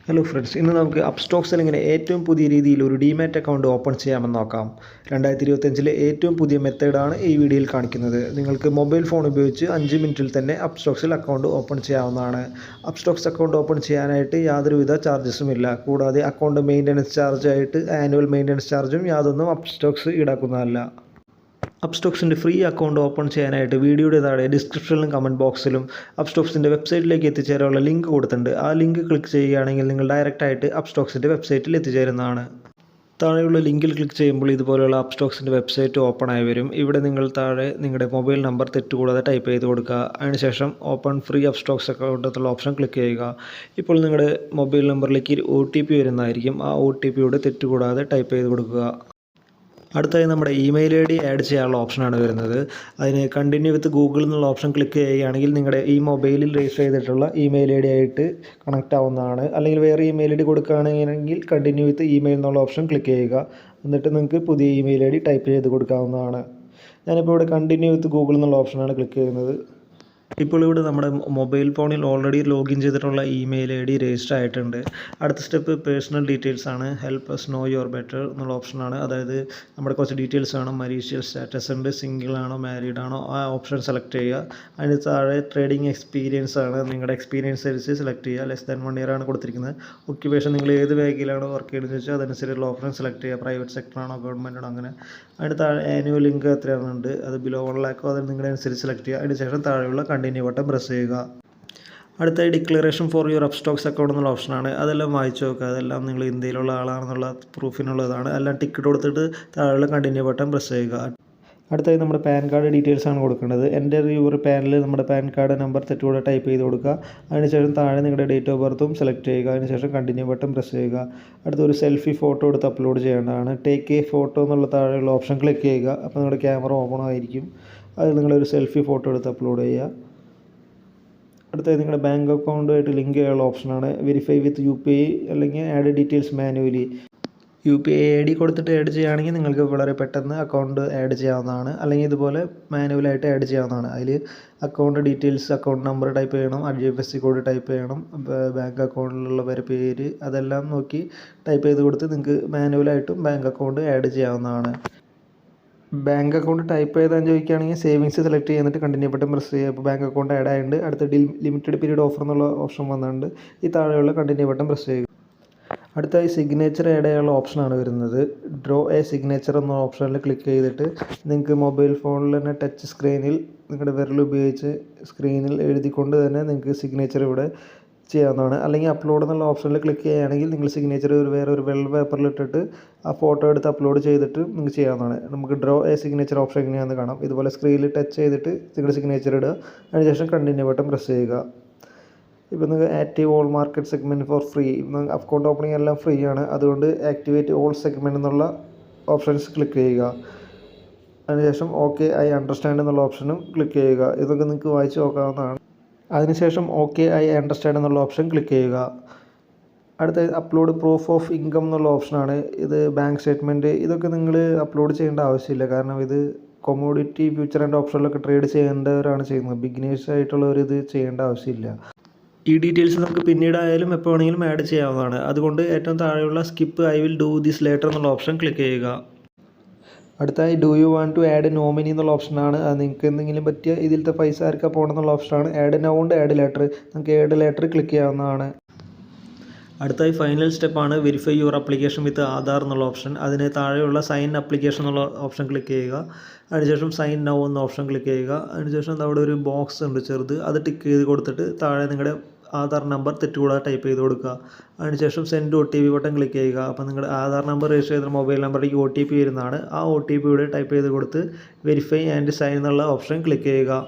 Hello friends, ഇന്ന് നമുക്ക് അപ്സ്റ്റോക്സിൽ എങ്ങനെ ഏറ്റവും പുതിയ രീതിയിൽ ഒരു ഡിമാറ്റ് അക്കൗണ്ട് ഓപ്പൺ ചെയ്യാമെന്ന് നോക്കാം. 2025 ഏറ്റവും പുതിയ മെത്തേഡാണ് ഈ വീഡിയോയിൽ കാണിക്കുന്നത്. നിങ്ങൾക്ക് മൊബൈൽ ഫോൺ ഉപയോഗിച്ച് 5 മിനിറ്റിൽ തന്നെ അപ്സ്റ്റോക്സിൽ അക്കൗണ്ട് ഓപ്പൺ ചെയ്യാവുന്നതാണ്. അപ്സ്റ്റോക്സ് അക്കൗണ്ട് ഓപ്പൺ ചെയ്യാനായിട്ട് യാതൊരുവിധ ചാർജസും ഇല്ല. കൂടാതെ അക്കൗണ്ട് മെയിൻ്റനൻസ് ചാർജായിട്ട് ആനുവൽ മെയിൻ്റനൻസ് ചാർജും യാതൊന്നും അപ്സ്റ്റോക്സ് ഈടാക്കുന്നതല്ല. അപ്സ്റ്റോക്സിൻ്റെ ഫ്രീ അക്കൗണ്ട് ഓപ്പൺ ചെയ്യാനായിട്ട് വീഡിയോയുടെ താഴെ ഡിസ്ക്രിപ്ഷനിലും കമൻറ്റ് ബോക്സിലും അപ്സ്റ്റോക്സിൻ്റെ വെബ്സൈറ്റിലേക്ക് എത്തിച്ചേരാനുള്ള ലിങ്ക് കൊടുത്തിട്ടുണ്ട്. ആ ലിങ്ക് ക്ലിക്ക് ചെയ്യുകയാണെങ്കിൽ നിങ്ങൾ ഡയറക്റ്റായിട്ട് അപ്സ്റ്റോക്സിൻ്റെ വെബ്സൈറ്റിൽ എത്തിച്ചേരുന്നതാണ്. താഴെയുള്ള ലിങ്കിൽ ക്ലിക്ക് ചെയ്യുമ്പോൾ ഇതുപോലെയുള്ള അപ്സ്റ്റോക്സിൻ്റെ വെബ്സൈറ്റ് ഓപ്പൺ ആയി വരും. ഇവിടെ നിങ്ങൾ താഴെ നിങ്ങളുടെ മൊബൈൽ നമ്പർ തെറ്റുകൂടാതെ ടൈപ്പ് ചെയ്ത് കൊടുക്കുക. അതിനുശേഷം ഓപ്പൺ ഫ്രീ അപ്സ്റ്റോക്സ് അക്കൗണ്ട് എന്നുള്ള ഓപ്ഷൻ ക്ലിക്ക് ചെയ്യുക. ഇപ്പോൾ നിങ്ങളുടെ മൊബൈൽ നമ്പറിലേക്ക് OTP വരുന്നതായിരിക്കും. ആ OTP തെറ്റുകൂടാതെ ടൈപ്പ് ചെയ്ത് കൊടുക്കുക. അടുത്തായി നമ്മുടെ ഇമെയിൽ ID ആഡ് ചെയ്യാനുള്ള ഓപ്ഷനാണ് വരുന്നത്. അതിന് കണ്ടിന്യൂ വിത്ത് ഗൂഗിൾ എന്നുള്ള ഓപ്ഷൻ ക്ലിക്ക് ചെയ്യുകയാണെങ്കിൽ നിങ്ങളുടെ ഈ മൊബൈലിൽ രജിസ്റ്റർ ചെയ്തിട്ടുള്ള ഇമെയിൽ ID ആയിട്ട് കണക്റ്റ് ആവുന്നതാണ്. അല്ലെങ്കിൽ വേറെ ഇമെയിൽ ID കൊടുക്കുകയാണെങ്കിൽ കണ്ടിന്യൂ വിത്ത് ഇമെയിൽ എന്നുള്ള ഓപ്ഷൻ ക്ലിക്ക് ചെയ്യുക. എന്നിട്ട് നിങ്ങൾക്ക് പുതിയ ഇമെയിൽ ID ടൈപ്പ് ചെയ്ത് കൊടുക്കാവുന്നതാണ്. ഞാനിപ്പോൾ ഇവിടെ കണ്ടിന്യൂ വിത്ത് ഗൂഗിൾ എന്നുള്ള ഓപ്ഷനാണ് ക്ലിക്ക് ചെയ്യുന്നത്. ഇപ്പോൾ ഇവിടെ നമ്മുടെ മൊബൈൽ ഫോണിൽ ഓൾറെഡി ലോഗിൻ ചെയ്തിട്ടുള്ള ഇമെയിൽ ID രജിസ്റ്റർ ആയിട്ടുണ്ട്. അടുത്ത സ്റ്റെപ്പ് പേഴ്സണൽ ഡീറ്റെയിൽസ് ആണ്. Help us know your better എന്നുള്ള ഓപ്ഷനാണ്. അതായത് നമ്മുടെ കുറച്ച് ഡീറ്റെയിൽസ് വേണം. മരീഷ്യൽ സ്റ്റാറ്റസ് ഉണ്ട്, സിംഗിൾ ആണോ മാരീഡ് ആണോ, ആ ഓപ്ഷൻ സെലക്ട് ചെയ്യുക. അതിന് താഴെ ട്രേഡിംഗ് എക്സ്പീരിയൻസ് ആണ്. നിങ്ങളുടെ എക്സ്പീരിയൻസ് അനുസരിച്ച് സെലക്ട് ചെയ്യുക. ലെസ് ദാൻ 1 ഇയർ ആണ് കൊടുത്തിരിക്കുന്നത്. ഒക്യുപേഷൻ നിങ്ങൾ ഏത് മേഖലയിലാണോ വർക്ക് ചെയ്യുന്നത് വെച്ചാൽ അതനുസരിച്ചുള്ള ഓപ്ഷൻ സെലക്ട് ചെയ്യുക. പ്രൈവറ്റ് സെക്ടർ ആണോ ഗവൺമെൻറ് ആണോ അങ്ങനെ. അതിന് താഴെ ആനുവൽ ഇൻകം എത്രയാണുണ്ട്, അത് ബിലോ 1 lakh അത് നിങ്ങളുടെ അനുസരിച്ച് സെലക്ട് ചെയ്യുക. അതിന് ശേഷം താഴെയുള്ള കണ്ടിന്യൂ ബട്ടൺ പ്രസ് ചെയ്യുക. അടുത്തായി declaration for your Upstox account എന്നുള്ള ഓപ്ഷനാണ്. അതെല്ലാം വായിച്ചു നോക്കുക. അതെല്ലാം നിങ്ങൾ ഇന്ത്യയിലുള്ള ആളാണെന്നുള്ള പ്രൂഫിനുള്ളതാണ്. എല്ലാം ടിക്കറ്റ് കൊടുത്തിട്ട് താഴെയുള്ള കണ്ടിന്യൂ ബട്ടൺ പ്രസ് ചെയ്യുക. അടുത്തായി നമ്മുടെ പാൻ കാർഡ് ഡീറ്റെയിൽസ് ആണ് കൊടുക്കേണ്ടത്. എൻ്റെ യുവർ പാനിൽ നമ്മുടെ പാൻ കാർഡ് നമ്പർ തെറ്റുകൂടെ ടൈപ്പ് ചെയ്ത് കൊടുക്കുക. അതിനുശേഷം താഴെ നിങ്ങളുടെ ഡേറ്റ് ഓഫ് ബർത്തും സെലക്ട് ചെയ്യുക. അതിനുശേഷം കണ്ടിന്യൂ ബട്ടൺ പ്രസ് ചെയ്യുക. അടുത്തൊരു സെൽഫി ഫോട്ടോ എടുത്ത് അപ്ലോഡ് ചെയ്യേണ്ടതാണ്. ടേക്ക് എ ഫോട്ടോ എന്നുള്ള താഴെയുള്ള ഓപ്ഷൻ ക്ലിക്ക് ചെയ്യുക. അപ്പോൾ നിങ്ങളുടെ ക്യാമറ ഓപ്പൺ ആയിരിക്കും. അതിൽ നിങ്ങളൊരു സെൽഫി ഫോട്ടോ എടുത്ത് അപ്ലോഡ് ചെയ്യുക. അടുത്തായി നിങ്ങളുടെ ബാങ്ക് അക്കൗണ്ടുമായിട്ട് ലിങ്ക് ചെയ്യാനുള്ള ഓപ്ഷനാണ്. വെരിഫൈ വിത്ത് UPI അല്ലെങ്കിൽ add details manually. UPI ID കൊടുത്തിട്ട് ആഡ് ചെയ്യുകയാണെങ്കിൽ നിങ്ങൾക്ക് വളരെ പെട്ടെന്ന് അക്കൗണ്ട് ആഡ് ചെയ്യാവുന്നതാണ്. അല്ലെങ്കിൽ ഇതുപോലെ മാനുവലായിട്ട് ആഡ് ചെയ്യാവുന്നതാണ്. അതിൽ account details, account number type ചെയ്യണം, IFSC കോഡ് ടൈപ്പ് ചെയ്യണം, ബാങ്ക് അക്കൗണ്ടിലുള്ളവരുടെ പേര് അതെല്ലാം നോക്കി ടൈപ്പ് ചെയ്ത് കൊടുത്ത് നിങ്ങൾക്ക് മാനുവലായിട്ടും ബാങ്ക് അക്കൗണ്ട് ആഡ് ചെയ്യാവുന്നതാണ്. ബാങ്ക് അക്കൗണ്ട് ടൈപ്പ് ചെയ്താൽ ചോദിക്കുകയാണെങ്കിൽ സേവിങ്സ് സെലക്ട് ചെയ്തിട്ട് കണ്ടിന്യൂ ബട്ടൺ പ്രസ് ചെയ്യുക. അപ്പോൾ ബാങ്ക് അക്കൗണ്ട് ആഡ് ആയിട്ടുണ്ട്. അടുത്ത ലിമിറ്റഡ് പീരീഡ് ഓഫർ എന്നുള്ള ഓപ്ഷൻ വന്നിട്ടുണ്ട്. ഈ താഴെയുള്ള കണ്ടിന്യൂ ബട്ടൺ പ്രസ് ചെയ്യുക. അടുത്തായി സിഗ്നേച്ചർ ആഡ് ചെയ്യാനുള്ള ഓപ്ഷനാണ് വരുന്നത്. ഡ്രോ എ സിഗ്നേച്ചർ എന്ന ഓപ്ഷനിൽ ക്ലിക്ക് ചെയ്തിട്ട് നിങ്ങൾക്ക് മൊബൈൽ ഫോണിൽ തന്നെ ടച്ച് സ്ക്രീനിൽ നിങ്ങളുടെ വിരൽ ഉപയോഗിച്ച് സ്ക്രീനിൽ എഴുതിക്കൊണ്ട് തന്നെ നിങ്ങൾക്ക് സിഗ്നേച്ചർ ഇവിടെ ചെയ്യാവുന്നതാണ്. അല്ലെങ്കിൽ അപ്ലോഡ് എന്നുള്ള ഓപ്ഷനിൽ ക്ലിക്ക് ചെയ്യുകയാണെങ്കിൽ നിങ്ങൾ സിഗ്നേച്ചർ വേറെ ഒരു വെള്ള പേപ്പറിൽ ഇട്ടിട്ട് ആ ഫോട്ടോ എടുത്ത് അപ്ലോഡ് ചെയ്തിട്ട് നിങ്ങൾക്ക് ചെയ്യാവുന്നതാണ്. നമുക്ക് ഡ്രോ എ സിഗ്നേച്ചർ ഓപ്ഷൻ എങ്ങനെയാണെന്ന് കാണാം. ഇതുപോലെ സ്ക്രീനിൽ ടച്ച് ചെയ്തിട്ട് നിങ്ങളുടെ സിഗ്നേച്ചർ ഇടുക. അതിനുശേഷം കണ്ടിന്യൂ ബട്ടൺ പ്രസ് ചെയ്യുക. ഇപ്പോൾ നിങ്ങൾക്ക് active all market segment four free, account opening എല്ലാം ഫ്രീ ആണ്. അതുകൊണ്ട് ആക്ടിവേറ്റ് ഓൾ സെഗ്മെൻറ്റ് എന്നുള്ള ഓപ്ഷൻസ് ക്ലിക്ക് ചെയ്യുക. അതിനുശേഷം ഓക്കെ ഐ അണ്ടർസ്റ്റാൻഡ് എന്നുള്ള ഓപ്ഷനും ക്ലിക്ക് ചെയ്യുക. ഇതൊക്കെ നിങ്ങൾക്ക് വായിച്ച് നോക്കാവുന്നതാണ്. അതിനുശേഷം ഓക്കെ ഐ അണ്ടർസ്റ്റാൻഡ് എന്നുള്ള ഓപ്ഷൻ ക്ലിക്ക് ചെയ്യുക. അടുത്ത അപ്ലോഡ് പ്രൂഫ് ഓഫ് ഇൻകം എന്നുള്ള ഓപ്ഷനാണ്. ഇത് ബാങ്ക് സ്റ്റേറ്റ്മെൻറ്റ് ഇതൊക്കെ നിങ്ങൾ അപ്ലോഡ് ചെയ്യേണ്ട ആവശ്യമില്ല. കാരണം ഇത് കൊമോഡിറ്റി ഫ്യൂച്ചർ ആൻഡ് ഓപ്ഷനിലൊക്കെ ട്രേഡ് ചെയ്യേണ്ടവരാണ് ചെയ്യുന്നത്. ബിഗിനേഴ്സ് ആയിട്ടുള്ളവർ ഇത് ചെയ്യേണ്ട ആവശ്യമില്ല. ഈ ഡീറ്റെയിൽസ് നമുക്ക് പിന്നീടായാലും എപ്പോൾ വേണമെങ്കിലും ആഡ് ചെയ്യാവുന്നതാണ്. അതുകൊണ്ട് ഏറ്റവും താഴെയുള്ള skip I will do this later എന്നുള്ള ഓപ്ഷൻ ക്ലിക്ക് ചെയ്യുക. അടുത്തായി do you want to add nominee എന്നുള്ള ഓപ്ഷനാണ്. അത് നിങ്ങൾക്ക് എന്തെങ്കിലും പറ്റിയ ഇതിലത്തെ പൈസ ആർക്കാ പോകണം എന്നുള്ള ഓപ്ഷനാണ്. ആഡ് നൗ ഉണ്ട് ആഡ് ലെറ്റർ. നമുക്ക് ആഡ് ലെറ്റർ ക്ലിക്ക് ചെയ്യാവുന്നതാണ്. അടുത്തായി ഫൈനൽ സ്റ്റെപ്പാണ് വെരിഫൈ യുവർ അപ്ലിക്കേഷൻ വിത്ത് ആധാർ എന്നുള്ള ഓപ്ഷൻ. അതിന് താഴെയുള്ള സൈൻ അപ്ലിക്കേഷൻ എന്നുള്ള ഓപ്ഷൻ ക്ലിക്ക് ചെയ്യുക. അതിനുശേഷം സൈൻ നൗ എന്ന ഓപ്ഷൻ ക്ലിക്ക് ചെയ്യുക. അതിനുശേഷം അവിടെ ഒരു ബോക്സ് ഉണ്ട് ചെറുത്, അത് ടിക്ക് ചെയ്ത് കൊടുത്തിട്ട് താഴെ നിങ്ങളുടെ ആധാർ നമ്പർ തെറ്റുകൂടാതെ ടൈപ്പ് ചെയ്ത് കൊടുക്കുക. അതിനുശേഷം സെൻഡ് OTP ബട്ടൺ ക്ലിക്ക് ചെയ്യുക. അപ്പോൾ നിങ്ങളുടെ ആധാർ നമ്പർ രജിസ്റ്റർ ചെയ്ത മൊബൈൽ നമ്പറിലേക്ക് OTP വരുന്നതാണ്. ആ OTP ടൈപ്പ് ചെയ്ത് കൊടുത്ത് വെരിഫൈ ആൻഡ് സൈൻ എന്നുള്ള ഓപ്ഷൻ ക്ലിക്ക് ചെയ്യുക.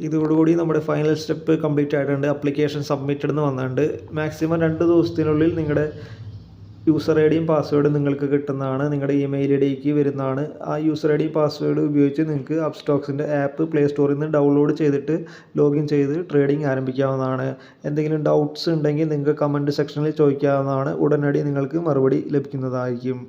ഇതോടുകൂടി നമ്മുടെ ഫൈനൽ സ്റ്റെപ്പ് കംപ്ലീറ്റ് ആയിട്ടുണ്ട്. ആപ്ലിക്കേഷൻ സബ്മിറ്റഡ് എന്ന് വന്നിട്ടുണ്ട്. മാക്സിമം 2 ദിവസത്തിനുള്ളിൽ നിങ്ങളുടെ യൂസർ ഐഡിയും പാസ്വേഡും നിങ്ങൾക്ക് കിട്ടുന്നതാണ്. നിങ്ങളുടെ ഇമെയിൽ IDക്ക് വരുന്നതാണ്. ആ യൂസർ ID പാസ്വേഡ് ഉപയോഗിച്ച് നിങ്ങൾക്ക് അപ്സ്റ്റോക്സിൻ്റെ ആപ്പ് പ്ലേ സ്റ്റോറിൽ നിന്ന് ഡൗൺലോഡ് ചെയ്തിട്ട് ലോഗിൻ ചെയ്ത് ട്രേഡിംഗ് ആരംഭിക്കാവുന്നതാണ്. എന്തെങ്കിലും ഡൗട്ട്സ് ഉണ്ടെങ്കിൽ നിങ്ങൾക്ക് കമൻറ്റ് സെക്ഷനിൽ ചോദിക്കാവുന്നതാണ്. ഉടനടി നിങ്ങൾക്ക് മറുപടി ലഭിക്കുന്നതായിരിക്കും.